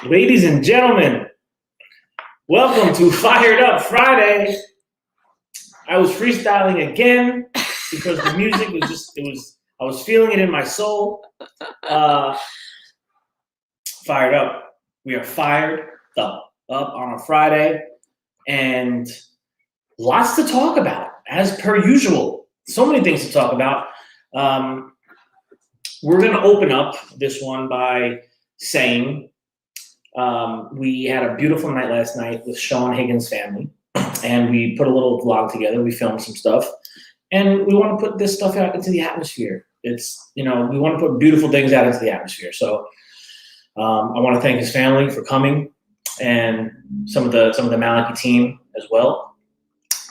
Ladies and gentlemen, welcome to Fired Up Friday. I was freestyling again because the music I was feeling it in my soul. Fired up. We are fired up on a Friday, and lots to talk about, as per usual. So many things to talk about. We're going to open up this one by saying we had a beautiful night last night with Sean Higgins' family, and we put a little vlog together. We filmed some stuff, and we want to put this stuff out into the atmosphere. It's, we want to put beautiful things out into the atmosphere. So I want to thank his family for coming, and some of the Maliki team as well.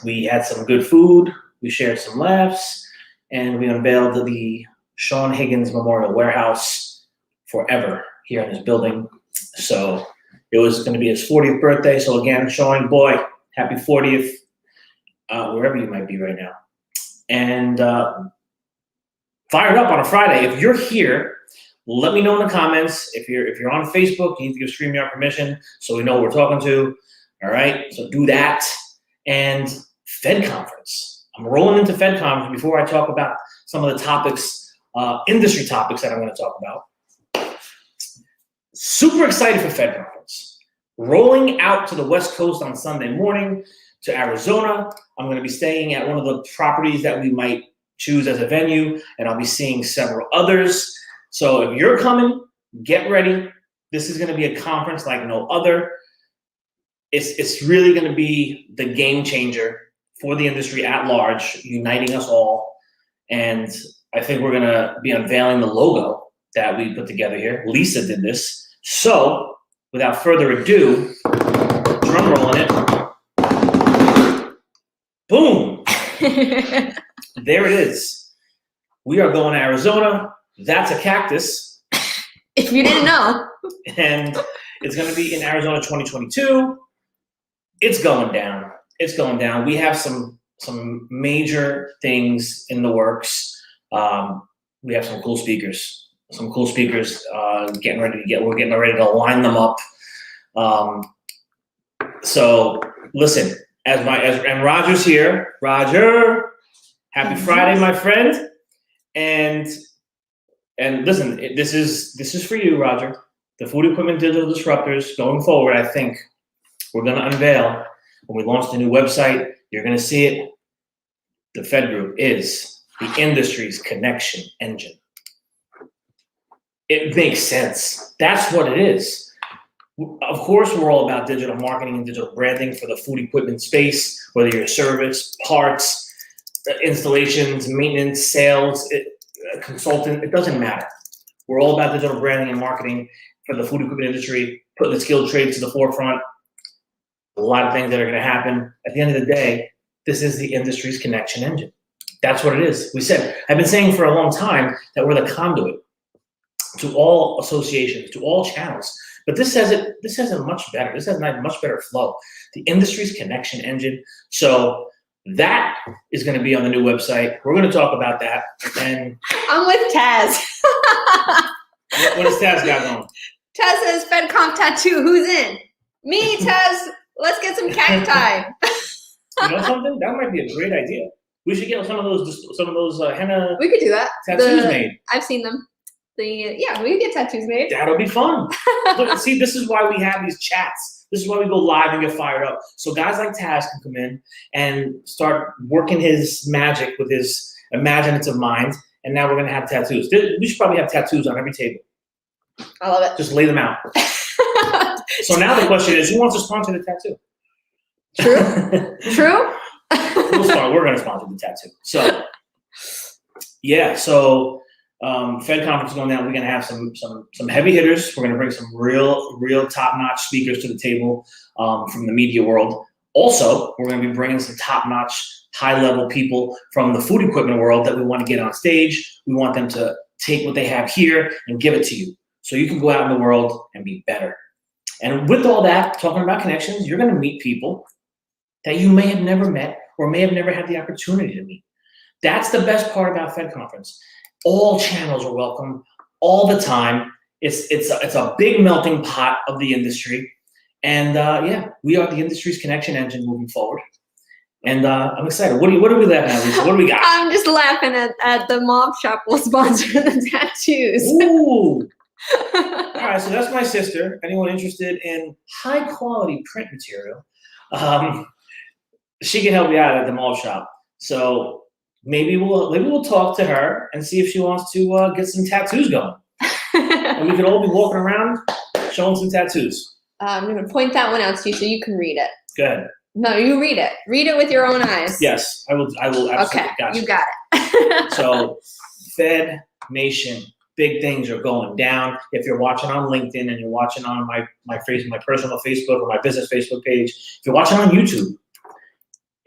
We had some good food. We shared some laughs, and we unveiled the Sean Higgins Memorial Warehouse forever here in this building. So it was going to be his 40th birthday. So again, Sean, boy, happy 40th, wherever you might be right now. And fired up on a Friday. If you're here, let me know in the comments. If you're on Facebook, you need to give StreamYard permission so we know who we're talking to. All right, so do that. And Fed Conference. I'm rolling into Fed Conference before I talk about some of the topics, industry topics that I'm going to talk about. Super excited for Fed Conference. Rolling out to the West Coast on Sunday morning to Arizona. I'm going to be staying at one of the properties that we might choose as a venue, and I'll be seeing several others. So if you're coming, get ready. This is going to be a conference like no other. It's really going to be the game changer for the industry at large, uniting us all. And I think we're going to be unveiling the logo that we put together here. Lisa did this. So without further ado, drum rolling it. Boom. There it is. We are going to Arizona. That's a cactus. If you didn't know. And it's going to be in Arizona 2022. It's going down. It's going down. We have some major things in the works. We have some cool speakers. We're getting ready to line them up. So listen, and Roger's here. Roger, happy Friday, my friend. And listen, this is for you, Roger. The Food Equipment Digital Disruptors going forward, I think we're going to unveil when we launch the new website. You're going to see it. The Fed Group is the industry's connection engine. It makes sense. That's what it is. Of course, we're all about digital marketing and digital branding for the food equipment space, whether you're service, parts, installations, maintenance, sales, consultant, it doesn't matter. We're all about digital branding and marketing for the food equipment industry, putting the skilled trades to the forefront. A lot of things that are going to happen. At the end of the day, this is the industry's connection engine. That's what it is. I've been saying for a long time that we're the conduit to all associations, to all channels. But this has it much better. This has a much better flow. The industry's connection engine. So that is going to be on the new website. We're going to talk about that. And I'm with Taz. what does Taz got going? Taz says FedComp tattoo. Who's in? Me, Taz. Let's get some cacti. You know something? That might be a great idea. We should get some of those henna. We could do that. Tattoos made. I've seen them. We could get tattoos made. That'll be fun. Look, see, this is why we have these chats. This is why we go live and get fired up. So guys like Taz can come in and start working his magic with his imaginative mind. And now we're going to have tattoos. We should probably have tattoos on every table. I love it. Just lay them out. So now the question is, who wants to sponsor the tattoo? True. We're going to sponsor the tattoo. So, yeah. So Fed Conference is going down. We're going to have some heavy hitters. We're going to bring some real top-notch speakers to the table from the media world. Also, we're going to be bringing some top-notch, high-level people from the food equipment world that we want to get on stage. We want them to take what they have here and give it to you, so you can go out in the world and be better. And with all that, talking about connections, you're going to meet people that you may have never met or may have never had the opportunity to meet. That's the best part about Fed Conference. All channels are welcome all the time. It's a big melting pot of the industry. And yeah, we are the industry's connection engine moving forward. And I'm excited. What do we laughing at, Lisa? What do we got? I'm just laughing at the mom shop will sponsor the tattoos. Ooh. All right, so that's my sister. Anyone interested in high quality print material, she can help you out at the mall shop. So maybe we'll talk to her and see if she wants to get some tattoos going, and we could all be walking around showing some tattoos. I'm going to point that one out to you so you can read it. Go ahead. No, you read it. Read it with your own eyes. Yes, I will. Absolutely. Okay, Gotcha. you got it. So, Fed Nation, big things are going down. If you're watching on LinkedIn and you're watching on my personal Facebook or my business Facebook page, if you're watching on YouTube,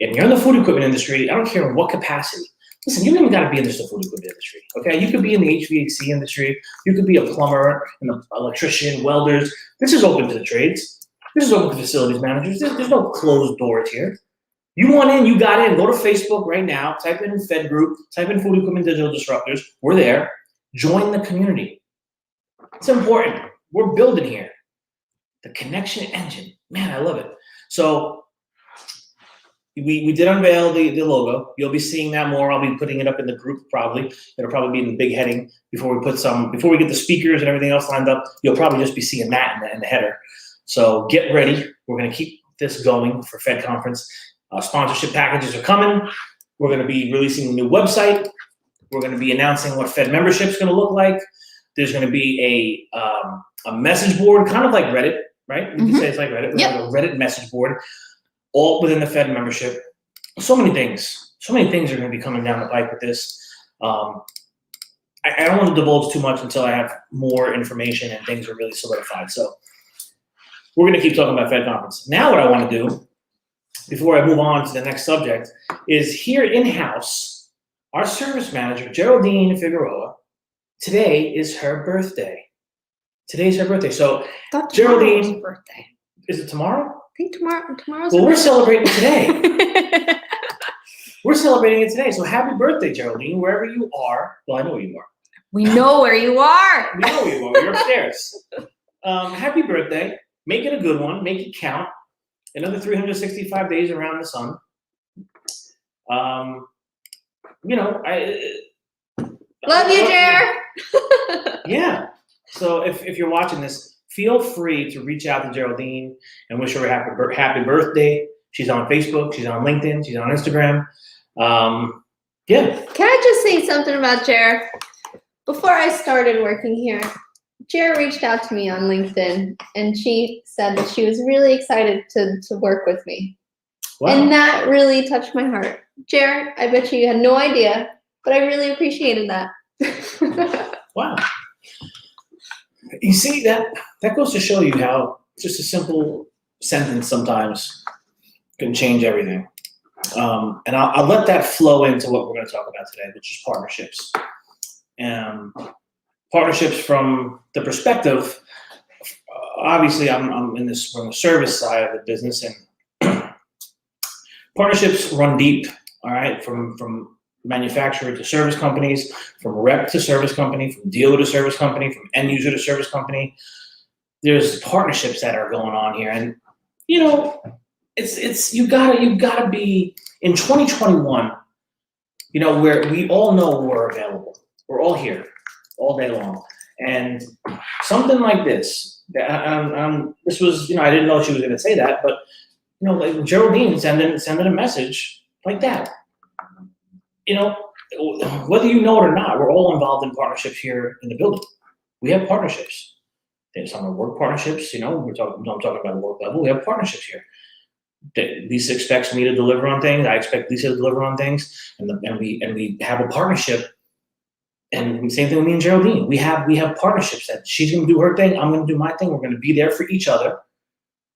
and you're in the food equipment industry, I don't care in what capacity. Listen, you don't even got to be in the food equipment industry, okay? You could be in the HVAC industry. You could be a plumber, an electrician, welders. This is open to the trades. This is open to facilities managers. There's no closed doors here. You want in, you got in. Go to Facebook right now. Type in Fed Group. Type in Food Equipment Digital Disruptors. We're there. Join the community. It's important. We're building here. The connection engine. Man, I love it. So we did unveil the logo. You'll be seeing that more. I'll be putting it up in the group probably. It'll probably be in the big heading before we get the speakers and everything else lined up. You'll probably just be seeing that in the header. So get ready. We're going to keep this going for Fed Conference. Sponsorship packages are coming. We're going to be releasing a new website. We're going to be announcing what Fed membership is going to look like. There's going to be a message board, kind of like Reddit, right? You can say it's like Reddit. We're going to have a Reddit message board, all within the Fed membership. So many things. So many things are going to be coming down the pipe with this. I don't want to divulge too much until I have more information and things are really solidified. So we're going to keep talking about Fed Conference. Now what I want to do, before I move on to the next subject, is here in-house, our service manager, Geraldine Figueroa, today is her birthday. Today's her birthday. So Geraldine, birthday. Is it tomorrow? I think tomorrow's Well, we're celebrating today. We're celebrating it today. So happy birthday, Geraldine, wherever you are. Well, I know where you are. We know where you are. We know where you are. You're upstairs. Happy birthday. Make it a good one. Make it count. Another 365 days around the sun. I love you, Jer. Yeah. So if you're watching this, feel free to reach out to Geraldine and wish her a happy birthday. She's on Facebook. She's on LinkedIn. She's on Instagram. Yeah. Can I just say something about Jer? Before I started working here, Jer reached out to me on LinkedIn, and she said that she was really excited to work with me. Wow. And that really touched my heart. Jer, I bet you had no idea, but I really appreciated that. Wow. You see, that goes to show you how just a simple sentence sometimes can change everything. And I'll let that flow into what we're going to talk about today, which is partnerships. Partnerships from the perspective, obviously I'm in this from the service side of the business, and partnerships run deep, all right, from manufacturer to service companies, from rep to service company, from dealer to service company, from end user to service company. There's partnerships that are going on here, and it's you gotta be in 2021. Where we all know we're available. We're all here, all day long, and something like this. This was, I didn't know she was going to say that, but like Geraldine sending a message like that. Whether you know it or not, we're all involved in partnerships here in the building. We have partnerships. There's some work partnerships. I'm talking about the work level. We have partnerships here. Lisa expects me to deliver on things. I expect Lisa to deliver on things, and we have a partnership. And same thing with me and Geraldine. We have partnerships that she's going to do her thing. I'm going to do my thing. We're going to be there for each other.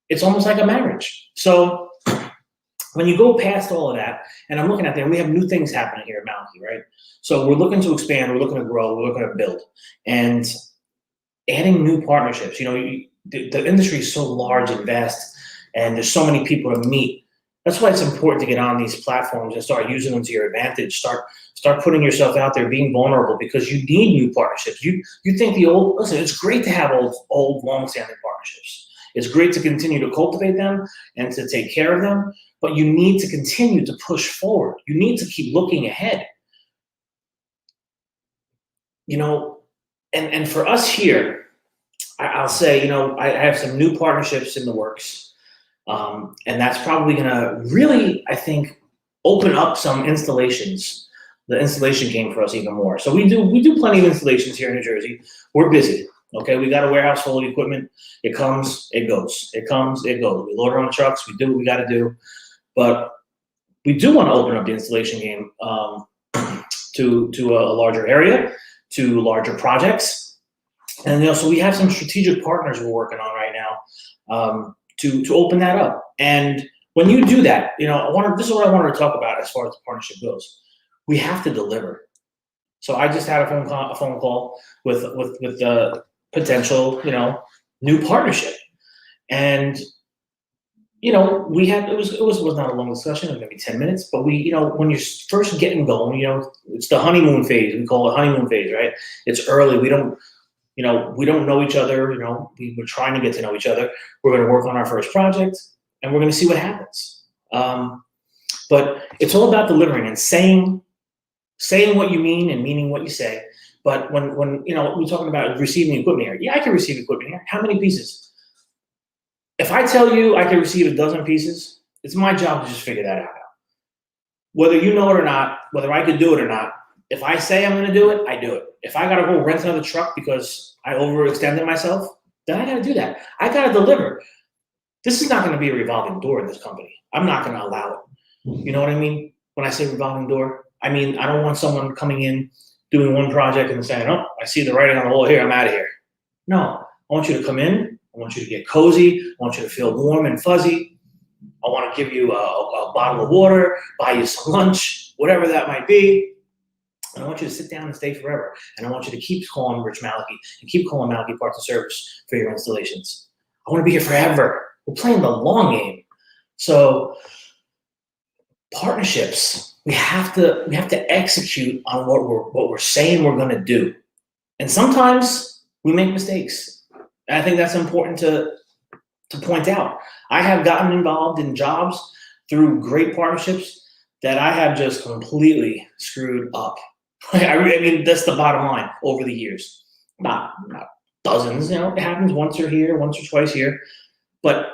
It's almost like a marriage. So when you go past all of that, and I'm looking at there, we have new things happening here at Malky, right? So we're looking to expand. We're looking to grow. We're looking to build. And adding new partnerships. The industry is so large and vast, and there's so many people to meet. That's why it's important to get on these platforms and start using them to your advantage. Start putting yourself out there, being vulnerable, because you need new partnerships. You think listen, it's great to have old long-standing partnerships. It's great to continue to cultivate them and to take care of them, but you need to continue to push forward. You need to keep looking ahead. And for us here, I'll say, I have some new partnerships in the works. And that's probably going to really, I think, open up some installations, the installation game for us even more. So we do plenty of installations here in New Jersey. We're busy. Okay, we got a warehouse full of equipment. It comes, it goes. It comes, it goes. We load it on the trucks. We do what we got to do. But we do want to open up the installation game to a larger area, to larger projects. And so we have some strategic partners we're working on right now. To open that up. And when you do that, this is what I wanted to talk about as far as the partnership goes. We have to deliver. So I just had a phone call with the potential, new partnership. And, we had, it was not a long discussion, it was maybe 10 minutes, but when you're first getting going, it's the honeymoon phase. We call it honeymoon phase, right? It's early. We don't know each other. We're trying to get to know each other. We're going to work on our first project, and we're going to see what happens. But it's all about delivering and saying what you mean and meaning what you say. But when we're talking about receiving equipment here, yeah, I can receive equipment here. How many pieces? If I tell you I can receive a dozen pieces, it's my job to just figure that out. Whether you know it or not, whether I could do it or not, if I say I'm going to do it, I do it. If I got to go rent another truck because I overextended myself, then I got to do that. I got to deliver. This is not going to be a revolving door in this company. I'm not going to allow it. You know what I mean? When I say revolving door, I mean, I don't want someone coming in, doing one project and saying, oh, I see the writing on the wall here, I'm out of here. No, I want you to come in. I want you to get cozy. I want you to feel warm and fuzzy. I want to give you a bottle of water, buy you some lunch, whatever that might be. And I want you to sit down and stay forever. And I want you to keep calling Rich Malachi and keep calling Malachi Parts and Service for your installations. I want to be here forever. We're playing the long game. So partnerships, we have to execute on what we're saying we're going to do. And sometimes we make mistakes. And I think that's important to point out. I have gotten involved in jobs through great partnerships that I have just completely screwed up. I mean, that's the bottom line over the years. Not dozens, it happens once or twice here. But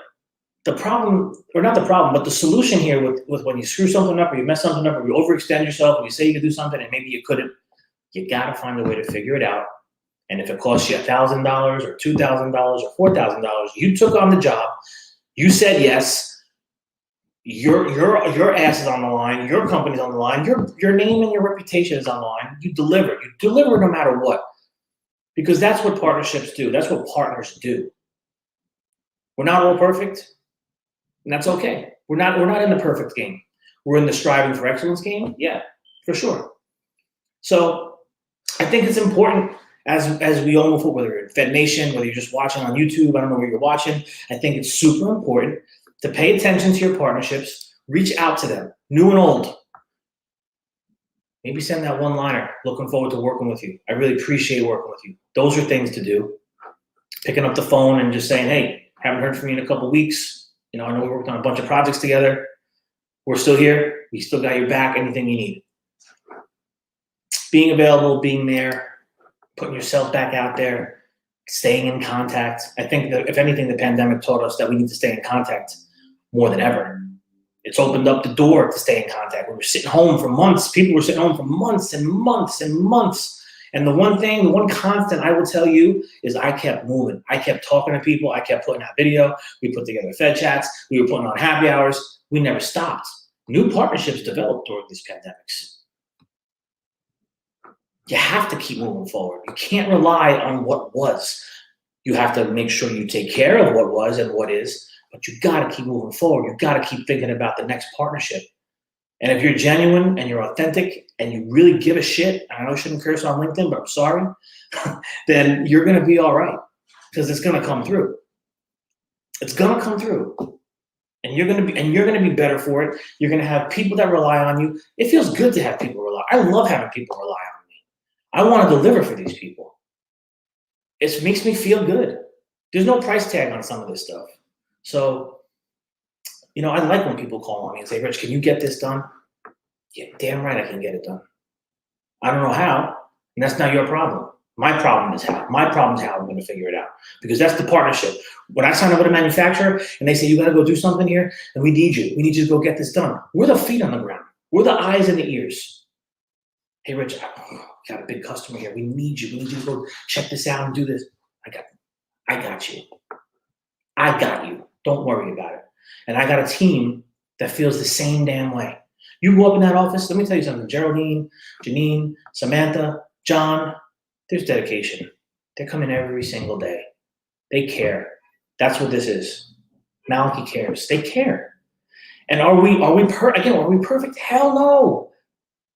the problem, or not the problem, but the solution here with when you screw something up or you mess something up or you overextend yourself and you say you could do something and maybe you couldn't, you got to find a way to figure it out. And if it costs you $1,000 or $2,000 or $4,000, you took on the job, you said yes, your ass is on the line, your company's on the line, your name and your reputation is on the line. You deliver no matter what, because that's what partnerships do. That's what partners do. We're not all perfect, and that's okay. We're not in the perfect game. We're in the striving for excellence game. Yeah, for sure. So I think it's important as we all move forward, whether you're in Fed Nation, whether you're just watching on YouTube, I don't know where you're watching. I think it's super important to pay attention to your partnerships, reach out to them, new and old. Maybe send that one-liner, looking forward to working with you. I really appreciate working with you. Those are things to do. Picking up the phone and just saying, hey, haven't heard from you in a couple of weeks. I know we worked on a bunch of projects together. We're still here. We still got your back, anything you need. Being available, being there, putting yourself back out there, staying in contact. I think that if anything, the pandemic taught us that we need to stay in contact more than ever. It's opened up the door to stay in contact. We were sitting home for months. People were sitting home for months and months and months. And the one constant I will tell you is I kept moving. I kept talking to people. I kept putting out video. We put together Fed chats. We were putting on happy hours. We never stopped. New partnerships developed during these pandemics. You have to keep moving forward. You can't rely on what was. You have to make sure you take care of what was and what is, but you got to keep moving forward. You got to keep thinking about the next partnership. And if you're genuine and you're authentic and you really give a shit, I know I shouldn't curse on LinkedIn, but I'm sorry, then you're going to be all right because it's going to come through. It's going to come through. And you're gonna be better for it. You're gonna have people that rely on you. It feels good to have people rely. I love having people rely on me. I want to deliver for these people. It makes me feel good. There's no price tag on some of this stuff. So, I like when people call on me and say, Rich, can you get this done? Yeah, damn right I can get it done. I don't know how, and that's not your problem. My problem is how. My problem is how I'm going to figure it out. Because that's the partnership. When I sign up with a manufacturer and they say, you got to go do something here, and we need you. We need you to go get this done. We're the feet on the ground. We're the eyes and the ears. Hey, Rich, got a big customer here. We need you. We need you to go check this out and do this. I got you. I got you. Don't worry about it. And I got a team that feels the same damn way. You go up in that office, let me tell you something. Geraldine, Janine, Samantha, John, there's dedication. They come in every single day. They care. That's what this is. Malachi cares. They care. And are we perfect? Hell no.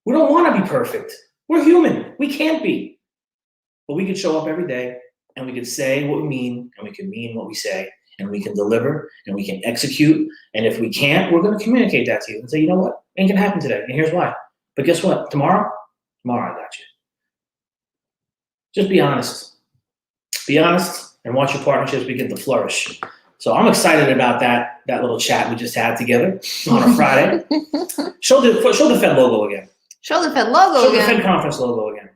We don't want to be perfect. We're human. We can't be. But we can show up every day and we can say what we mean and we can mean what we say and we can deliver and we can execute. And if we can't, we're going to communicate that to you and say, you know what? Ain't going to happen today. And here's why. But guess what? Tomorrow I got you. Just be honest. Be honest and watch your partnerships begin to flourish. So I'm excited about that little chat we just had together on a Friday. Show the Fed logo again. Show the Fed logo again. Show the Fed Conference logo again.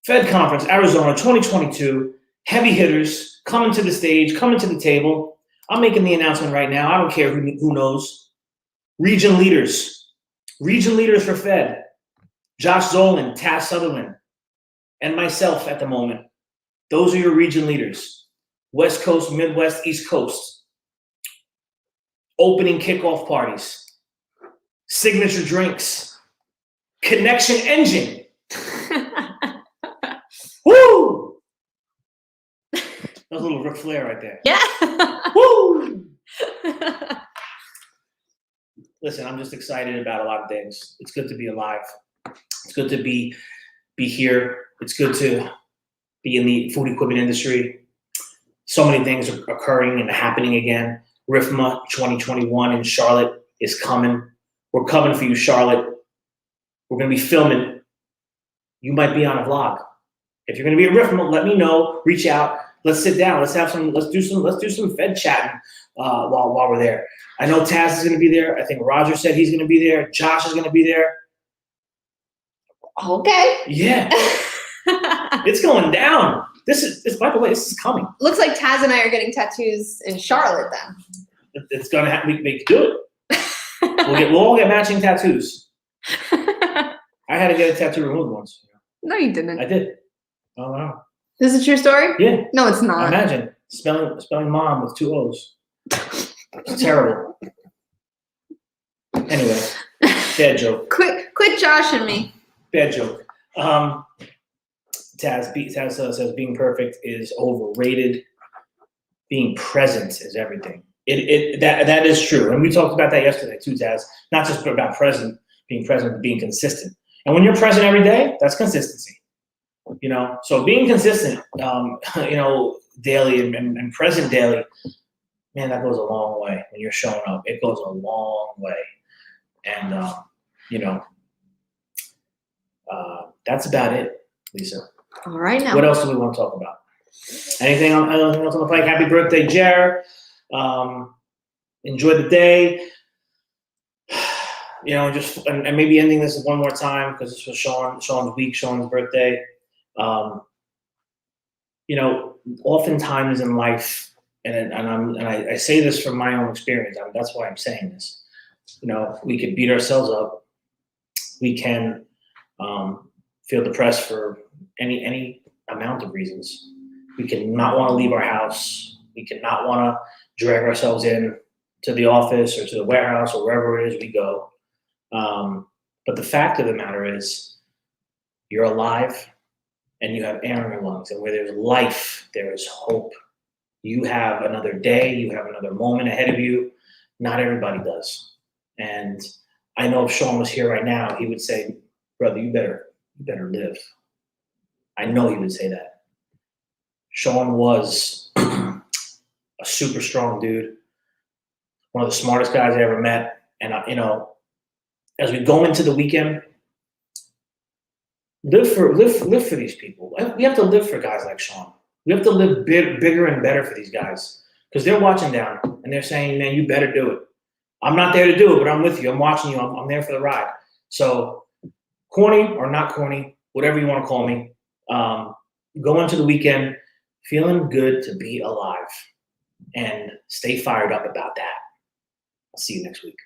Fed Conference, Arizona, 2022. Heavy hitters coming to the stage, coming to the table. I'm making the announcement right now. I don't care who knows. Region leaders. Region leaders for Fed. Josh Zolan, Taz Sutherland, and myself at the moment. Those are your region leaders. West Coast, Midwest, East Coast. Opening kickoff parties. Signature drinks. Connection engine. Woo! That was a little Ric Flair right there. Yeah. Woo! Listen, I'm just excited about a lot of things. It's good to be alive. It's good to be here. It's good to be in the food equipment industry. So many things are occurring and happening again. Riffma 2021 in Charlotte is coming. We're coming for you, Charlotte. We're going to be filming. You might be on a vlog. If you're going to be at Riffma, let me know. Reach out. Let's sit down. Let's do some Fed chatting while we're there. I know Taz is going to be there. I think Roger said he's going to be there. Josh is going to be there. Okay. Yeah. It's going down. By the way, this is coming. Looks like Taz and I are getting tattoos in Charlotte then. It's going to happen. We can do it. We'll all get matching tattoos. I had to get a tattoo removed once. No, you didn't. I did. Oh, wow. This is a true story? Yeah. No, it's not. Imagine spelling mom with 2 O's. It's terrible. Anyway, bad joke. Quit joshing me. Bad joke. Taz says being perfect is overrated. Being present is everything. That is true, and we talked about that yesterday too, Taz. Not just about being present, but being consistent. And when you're present every day, that's consistency. So being consistent, daily and present daily, man, that goes a long way. When you're showing up, it goes a long way. And that's about it, Lisa. All right, now. What else do we want to talk about? Anything else on the plate? Happy birthday, Jer. Enjoy the day. And maybe ending this one more time because this was Sean's week, Sean's birthday. Oftentimes in life, and I say this from my own experience. That's why I'm saying this. We could beat ourselves up. We can feel depressed for any amount of reasons. We can not want to leave our house. We can not want to drag ourselves in to the office or to the warehouse or wherever it is we go. But the fact of the matter is, you're alive and you have air in your lungs. And where there's life, there is hope. You have another day. You have another moment ahead of you. Not everybody does. And I know if Sean was here right now, he would say, brother, you better live. I know he would say that. Sean was a super strong dude, one of the smartest guys I ever met. And, as we go into the weekend, live for these people. We have to live for guys like Sean. We have to live bigger and better for these guys because they're watching down and they're saying, man, you better do it. I'm not there to do it, but I'm with you. I'm watching you. I'm there for the ride. So corny or not corny, whatever you want to call me, go into the weekend feeling good to be alive and stay fired up about that. I'll see you next week.